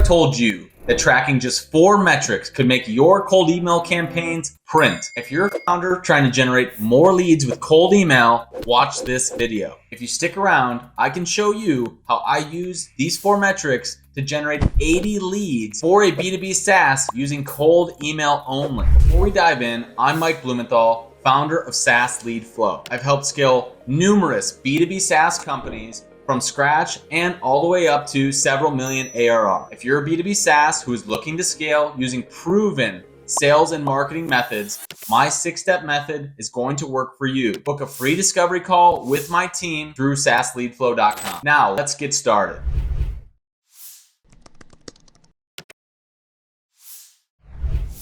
told you that tracking just 4 metrics could make your cold email campaigns print? If you're a founder trying to generate more leads with cold email, watch this video. If you stick around, I can show you how I use these 4 metrics to generate 80 leads for a B2B SaaS using cold email only. Before we dive in, I'm Mike Blumenthal, founder of SaaS Lead Flow. I've helped scale numerous B2B SaaS companies from scratch and all the way up to several million ARR. If you're a B2B SaaS who is looking to scale using proven sales and marketing methods, my 6-step method is going to work for you. Book a free discovery call with my team through SaaSLeadFlow.com. Now, let's get started.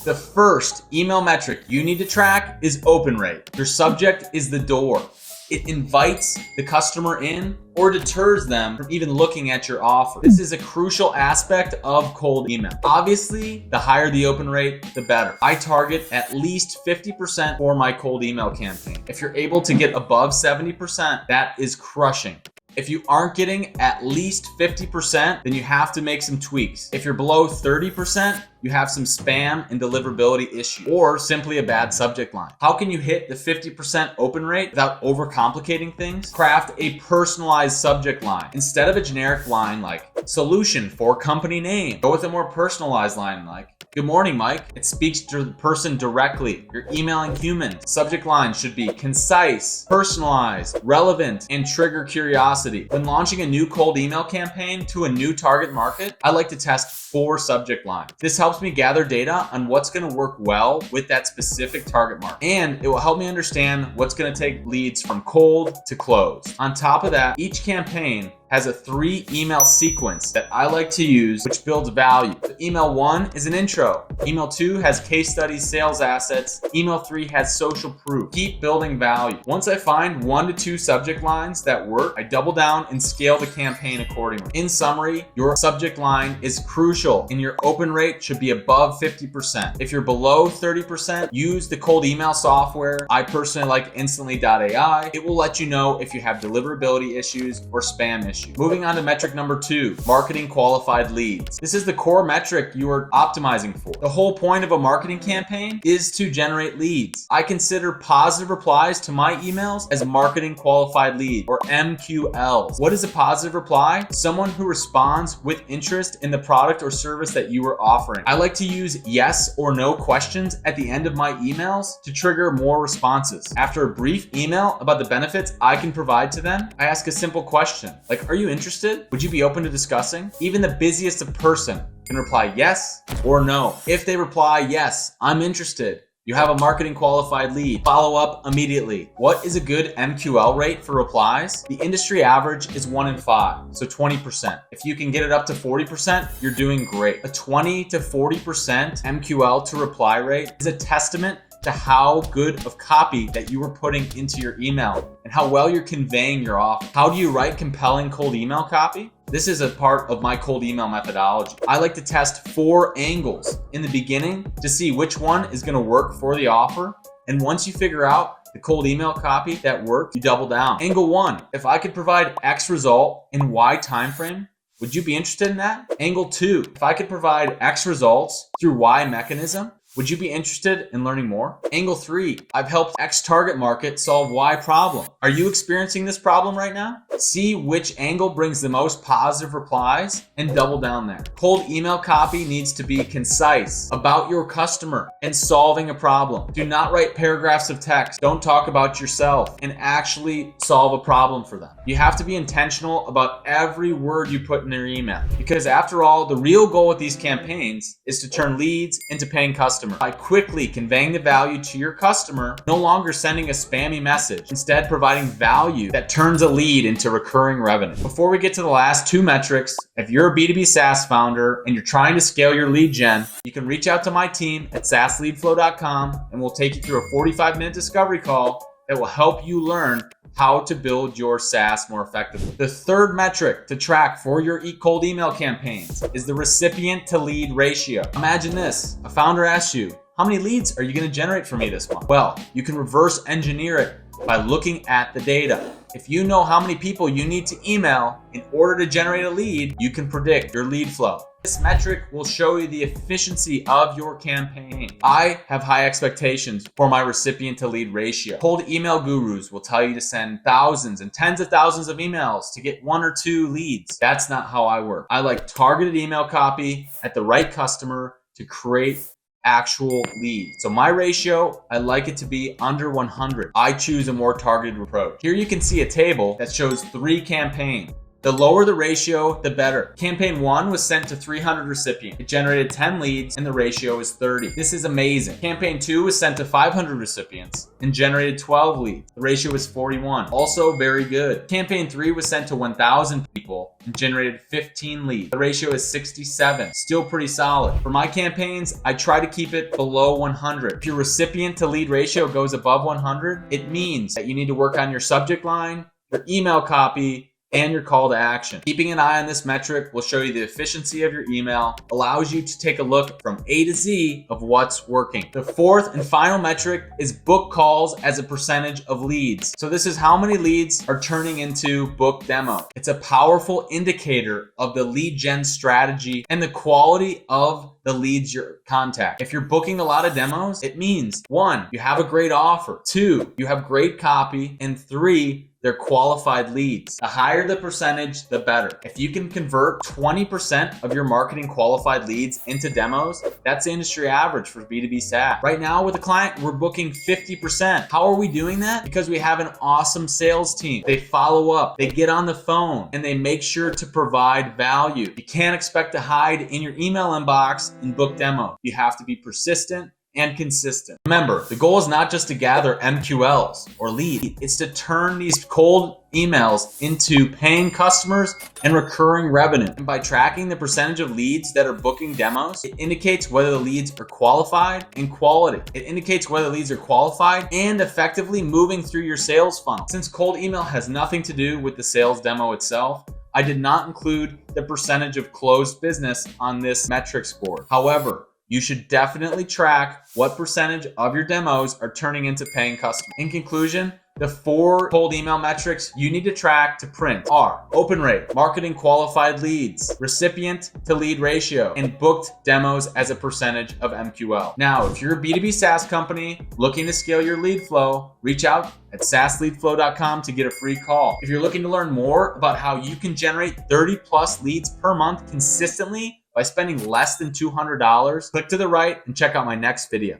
The first email metric you need to track is open rate. Your subject is the door. It invites the customer in or deters them from even looking at your offer. This is a crucial aspect of cold email. Obviously, the higher the open rate, the better. I target at least 50% for my cold email campaign. If you're able to get above 70%, that is crushing. If you aren't getting at least 50%, then you have to make some tweaks. If you're below 30%, you have some spam and deliverability issues, or simply a bad subject line. How can you hit the 50% open rate without overcomplicating things? Craft a personalized subject line. Instead of a generic line like solution for company name, go with a more personalized line like, "Good morning, Mike." It speaks to the person directly. You're emailing humans. Subject line should be concise, personalized, relevant, and trigger curiosity. When launching a new cold email campaign to a new target market, I like to test 4 subject lines. This helps me gather data on what's going to work well with that specific target market, and it will help me understand what's going to take leads from cold to close. On top of that, each campaign has a 3 email sequence that I like to use, which builds value. So email 1 is an intro. Email 2 has case studies, sales assets. Email 3 has social proof. Keep building value. Once I find 1 to 2 subject lines that work, I double down and scale the campaign accordingly. In summary, your subject line is crucial and your open rate should be above 50%. If you're below 30%, use the cold email software. I personally like Instantly.ai. It will let you know if you have deliverability issues or spam issues. Moving on to metric number 2, marketing qualified leads. This is the core metric you are optimizing for. The whole point of a marketing campaign is to generate leads. I consider positive replies to my emails as marketing qualified leads, or MQLs. What is a positive reply? Someone who responds with interest in the product or service that you are offering. I like to use yes or no questions at the end of my emails to trigger more responses. After a brief email about the benefits I can provide to them, I ask a simple question like, "Are you interested? Would you be open to discussing?" Even the busiest of person can reply yes or no. If they reply yes, "I'm interested," you have a marketing qualified lead. Follow up immediately. What is a good MQL rate for replies? The industry average is 1 in 5, so 20%. If you can get it up to 40%, you're doing great. A 20 to 40% MQL to reply rate is a testament to how good of copy that you were putting into your email and how well you're conveying your offer. How do you write compelling cold email copy? This is a part of my cold email methodology. I like to test 4 angles in the beginning to see which one is going to work for the offer. And once you figure out the cold email copy that works, you double down. Angle 1, if I could provide X result in Y timeframe, would you be interested in that? Angle 2, if I could provide X results through Y mechanism, would you be interested in learning more? Angle 3, I've helped X target market solve Y problem. Are you experiencing this problem right now? See which angle brings the most positive replies and double down there. Cold email copy needs to be concise, about your customer, and solving a problem. Do not write paragraphs of text. Don't talk about yourself, and actually solve a problem for them. You have to be intentional about every word you put in your email, because after all, the real goal with these campaigns is to turn leads into paying customers. By quickly conveying the value to your customer, no longer sending a spammy message, instead providing value that turns a lead into recurring revenue. Before we get to the last 2 metrics, if you're a B2B SaaS founder and you're trying to scale your lead gen, you can reach out to my team at SaaSLeadFlow.com and we'll take you through a 45-minute discovery call that will help you learn how to build your SaaS more effectively. The third metric to track for your cold email campaigns is the recipient to lead ratio. Imagine this, a founder asks you, "How many leads are you going to generate for me this month?" Well, you can reverse engineer it by looking at the data. If you know how many people you need to email in order to generate a lead, you can predict your lead flow. This metric will show you the efficiency of your campaign. I have high expectations for my recipient to lead ratio. Cold email gurus will tell you to send thousands and tens of thousands of emails to get 1 or 2 leads. That's not how I work. I like targeted email copy at the right customer to create actual lead. So my ratio, I like it to be under 100. I choose a more targeted approach. Here you can see a table that shows 3 campaigns. The lower the ratio, the better. Campaign 1 was sent to 300 recipients. It generated 10 leads and the ratio is 30. This is amazing. Campaign 2 was sent to 500 recipients and generated 12 leads. The ratio is 41. Also very good. Campaign 3 was sent to 1,000 people and generated 15 leads. The ratio is 67. Still pretty solid. For my campaigns, I try to keep it below 100. If your recipient to lead ratio goes above 100, it means that you need to work on your subject line, your email copy, and your call to action. Keeping an eye on this metric will show you the efficiency of your email, allows you to take a look from A to Z of what's working. The fourth and final metric is book calls as a percentage of leads. So this is how many leads are turning into book demo. It's a powerful indicator of the lead gen strategy and the quality of the leads you're contact. If you're booking a lot of demos, it means 1, you have a great offer, 2, you have great copy, and 3, they're qualified leads. The higher the percentage, the better. If you can convert 20% of your marketing qualified leads into demos, that's the industry average for B2B SaaS. Right now with a client, we're booking 50%. How are we doing that? Because we have an awesome sales team. They follow up, they get on the phone, and they make sure to provide value. You can't expect to hide in your email inbox and book demo. You have to be persistent and consistent. Remember, the goal is not just to gather MQLs or leads, it's to turn these cold emails into paying customers and recurring revenue. And by tracking the percentage of leads that are booking demos, it indicates whether the leads are qualified and quality. It indicates whether leads are qualified and effectively moving through your sales funnel. Since cold email has nothing to do with the sales demo itself, I did not include the percentage of closed business on this metrics board. However, you should definitely track what percentage of your demos are turning into paying customers. In conclusion, the 4 cold email metrics you need to track to print are open rate, marketing qualified leads, recipient to lead ratio, and booked demos as a percentage of MQL. Now, if you're a B2B SaaS company looking to scale your lead flow, reach out at saasleadflow.com to get a free call. If you're looking to learn more about how you can generate 30 plus leads per month consistently by spending less than $200, click to the right and check out my next video.